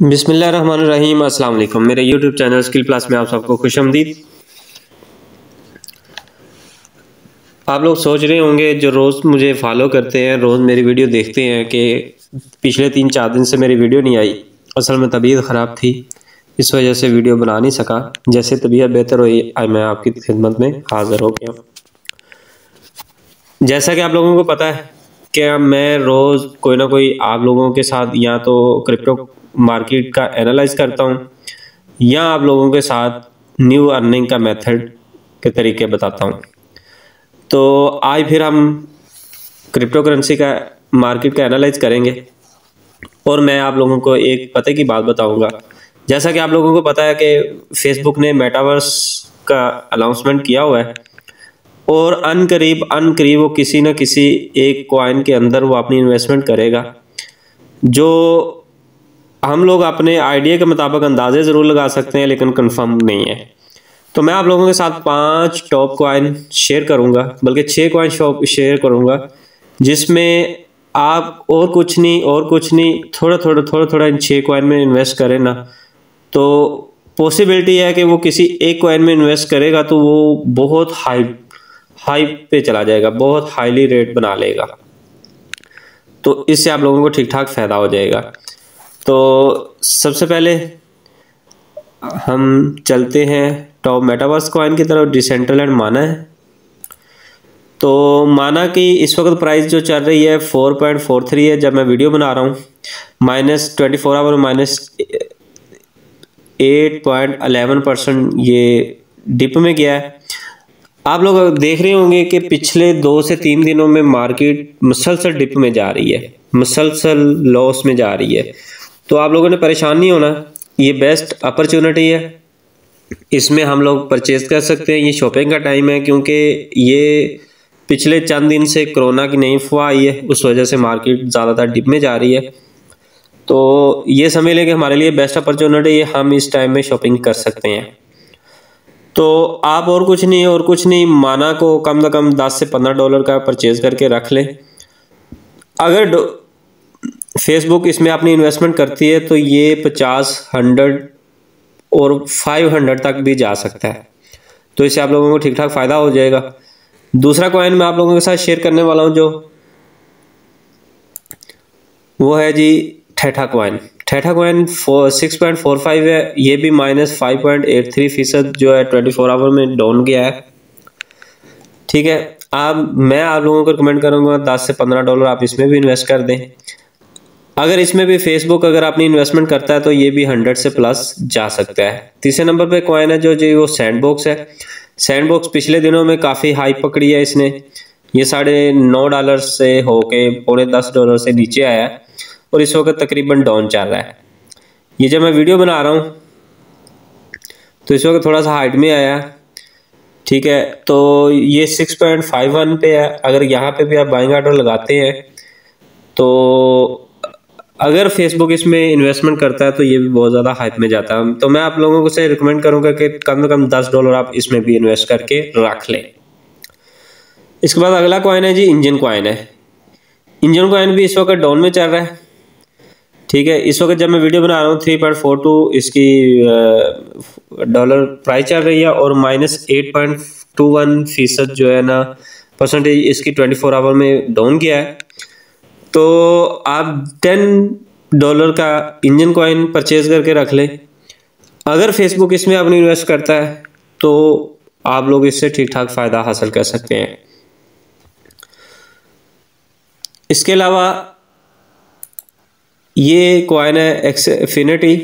बिस्मिल्लाहिर्रहमानिर्रहीम। अस्सलाम वालेकुम। मेरे YouTube चैनल स्किल प्लस में आप सबको खुशामदीद। आप लोग सोच रहे होंगे जो रोज़ मुझे फॉलो करते हैं, रोज़ मेरी वीडियो देखते हैं, कि पिछले 3-4 दिन से मेरी वीडियो नहीं आई। असल में तबीयत ख़राब थी, इस वजह से वीडियो बना नहीं सका। जैसे तबीयत बेहतर हुई आज मैं आपकी खिदमत में हाज़िर हो गया। जैसा कि आप लोगों को पता है कि मैं रोज़ कोई ना कोई आप लोगों के साथ या तो क्रिप्टो मार्केट का एनालाइज करता हूँ या आप लोगों के साथ न्यू अर्निंग का मेथड के तरीके बताता हूँ। तो आज फिर हम क्रिप्टो करेंसी का मार्केट का एनालाइज करेंगे और मैं आप लोगों को एक पते की बात बताऊंगा। जैसा कि आप लोगों को पता है कि फेसबुक ने मेटावर्स का अनाउंसमेंट किया हुआ है और अनकरीब वो किसी न किसी एक कॉइन के अंदर वो अपनी इन्वेस्टमेंट करेगा, जो हम लोग अपने आइडिया के मुताबिक अंदाजे ज़रूर लगा सकते हैं लेकिन कंफर्म नहीं है। तो मैं आप लोगों के साथ 5 टॉप कॉइन शेयर करूंगा, बल्कि 6 कॉइन शेयर करूंगा, जिसमें आप और कुछ नहीं थोड़ा इन 6 कॉइन में इन्वेस्ट करें ना, तो पॉसिबिलिटी है कि वो किसी एक कॉइन में इन्वेस्ट करेगा तो वो बहुत हाई पे चला जाएगा, बहुत हाईली रेट बना लेगा। तो इससे आप लोगों को ठीक ठाक फ़ायदा हो जाएगा। तो सबसे पहले हम चलते हैं टॉप मेटावर्स कॉइन की तरफ। डिसेंट्रलैंड माना है। तो माना कि इस वक्त प्राइस जो चल रही है 4.43 है जब मैं वीडियो बना रहा हूँ। -24 आवर -8.11% ये डिप में गया है। आप लोग देख रहे होंगे कि पिछले 2 से 3 दिनों में मार्केट मुसलसल डिप में जा रही है, मुसलसल लॉस में जा रही है। तो आप लोगों ने परेशान नहीं होना, ये बेस्ट अपॉर्चुनिटी है, इसमें हम लोग परचेज कर सकते हैं। ये शॉपिंग का टाइम है, क्योंकि ये पिछले चंद दिन से कोरोना की नई अफवाह आई है, उस वजह से मार्केट ज़्यादातर डिप में जा रही है। तो ये समझ लें कि हमारे लिए बेस्ट अपॉर्चुनिटी है, हम इस टाइम में शॉपिंग कर सकते हैं। तो आप और कुछ नहीं माना को कम से कम $10 से $15 का परचेज करके रख लें। अगर फेसबुक इसमें अपनी इन्वेस्टमेंट करती है तो ये 50, 100 और 500 तक भी जा सकता है। तो इससे आप लोगों को ठीक ठाक फ़ायदा हो जाएगा। दूसरा कॉइन मैं आप लोगों के साथ शेयर करने वाला हूँ, जो वो है जी ठेठा कॉइन। ठेठा कॉइन 6.45 है, ये भी -5.83% जो है 24 आवर में डाउन गया है। ठीक है, मैं आप लोगों को रिकमेंड करूँगा $10 से $15 आप इसमें भी इन्वेस्ट कर दें। अगर इसमें भी फेसबुक अगर अपनी इन्वेस्टमेंट करता है तो ये भी 100 से प्लस जा सकता है। तीसरे नंबर पे कॉइन है जो जी वो सैंडबॉक्स है। सैंडबॉक्स पिछले दिनों में काफ़ी हाई पकड़ी है इसने, ये $9.5 से होके $10.25 से नीचे आया है और इस वक्त तकरीबन डाउन चल रहा है। ये जब मैं वीडियो बना रहा हूँ तो इस वक्त थोड़ा सा हाइट में आया। ठीक है, तो ये 6.51 पे है। अगर यहाँ पे भी आप बाइंग ऑर्डर लगाते हैं तो अगर फेसबुक इसमें इन्वेस्टमेंट करता है तो ये भी बहुत ज़्यादा हाइप में जाता है। तो मैं आप लोगों को से रिकमेंड करूँगा कि कम से कम $10 आप इसमें भी इन्वेस्ट करके रख लें। इसके बाद अगला कॉइन है जी इंजन कॉइन है। इंजन कॉइन भी इस वक्त डाउन में चल रहा है। ठीक है, इस वक्त जब मैं वीडियो बना रहा हूँ 3.42 इसकी डॉलर प्राइस चल रही है और -8.21% जो है ना परसेंटेज इसकी 24 आवर में डाउन गया है। तो आप $10 का इंजन कॉइन परचेज करके रख लें। अगर फेसबुक इसमें अपनी इन्वेस्ट करता है तो आप लोग इससे ठीक ठाक फ़ायदा हासिल कर सकते हैं। इसके अलावा ये कॉइन है एक्सफिनिटी।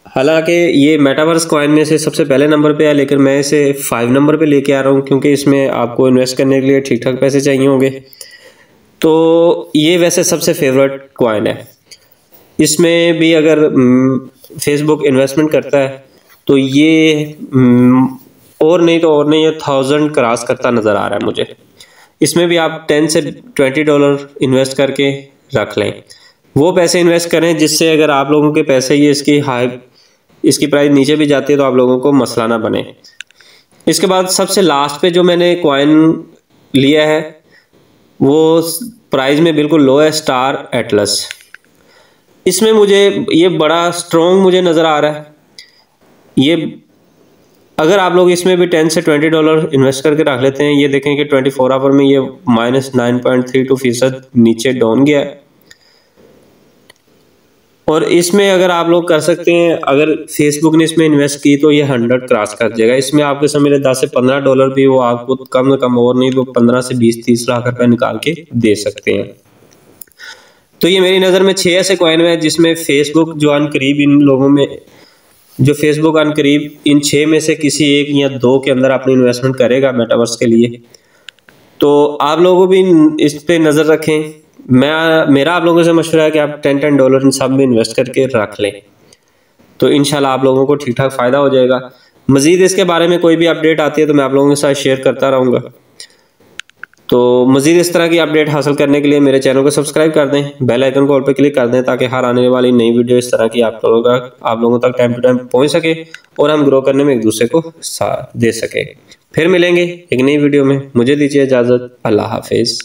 हालांकि ये मेटावर्स कॉइन में से सबसे पहले नंबर पे है, लेकिन मैं इसे 5 नंबर पे लेके आ रहा हूँ क्योंकि इसमें आपको इन्वेस्ट करने के लिए ठीक ठाक पैसे चाहिए होंगे। तो ये वैसे सबसे फेवरेट कॉइन है। इसमें भी अगर फेसबुक इन्वेस्टमेंट करता है तो ये और नहीं 1000 क्रॉस करता नज़र आ रहा है मुझे। इसमें भी आप $10 से $20 इन्वेस्ट करके रख लें। वो पैसे इन्वेस्ट करें जिससे अगर आप लोगों के पैसे ये इसकी प्राइस नीचे भी जाती है तो आप लोगों को मसला ना बने। इसके बाद सबसे लास्ट पे जो मैंने कॉइन लिया है वो प्राइस में बिल्कुल लो है, स्टार एटलस। इसमें मुझे ये बड़ा स्ट्रॉन्ग मुझे नज़र आ रहा है। ये अगर आप लोग इसमें भी $10 से $20 इन्वेस्ट करके रख लेते हैं, ये देखें कि 24 आवर में ये -9.32% नीचे डाउन गया है। और इसमें अगर आप लोग कर सकते हैं, अगर फेसबुक ने इसमें इन्वेस्ट की तो ये 100 क्रॉस कर जाएगा। इसमें आपके समय $10 से $15 भी वो आपको कम से कम और नहीं तो 15 से 20-30 लाख रुपए निकाल के दे सकते हैं। तो ये मेरी नज़र में 6 ऐसे कॉइन है जिसमें फेसबुक जो अनकरीब इन लोगों में जो फेसबुक अनकरीब इन 6 में से किसी एक या 2 के अंदर अपनी इन्वेस्टमेंट करेगा मेटावर्स के लिए। तो आप लोगों भी इस पे नज़र रखें। मेरा आप लोगों से मशवरा है कि आप $10 इन सब में इन्वेस्ट करके रख लें, तो इंशाल्लाह आप लोगों को ठीक ठाक फ़ायदा हो जाएगा। मज़ीद इसके बारे में कोई भी अपडेट आती है तो मैं आप लोगों के साथ शेयर करता रहूँगा। तो मज़ीद इस तरह की अपडेट हासिल करने के लिए मेरे चैनल को सब्सक्राइब कर दें, बेल आइकन को ऑल पे क्लिक कर दें ताकि हर आने वाली नई वीडियो इस तरह की आप लोगों तक टाइम टू टाइम पहुँच सके और हम ग्रो करने में एक दूसरे को साथ दे सकें। फिर मिलेंगे एक नई वीडियो में, मुझे दीजिए इजाज़त। अल्लाह हाफिज़।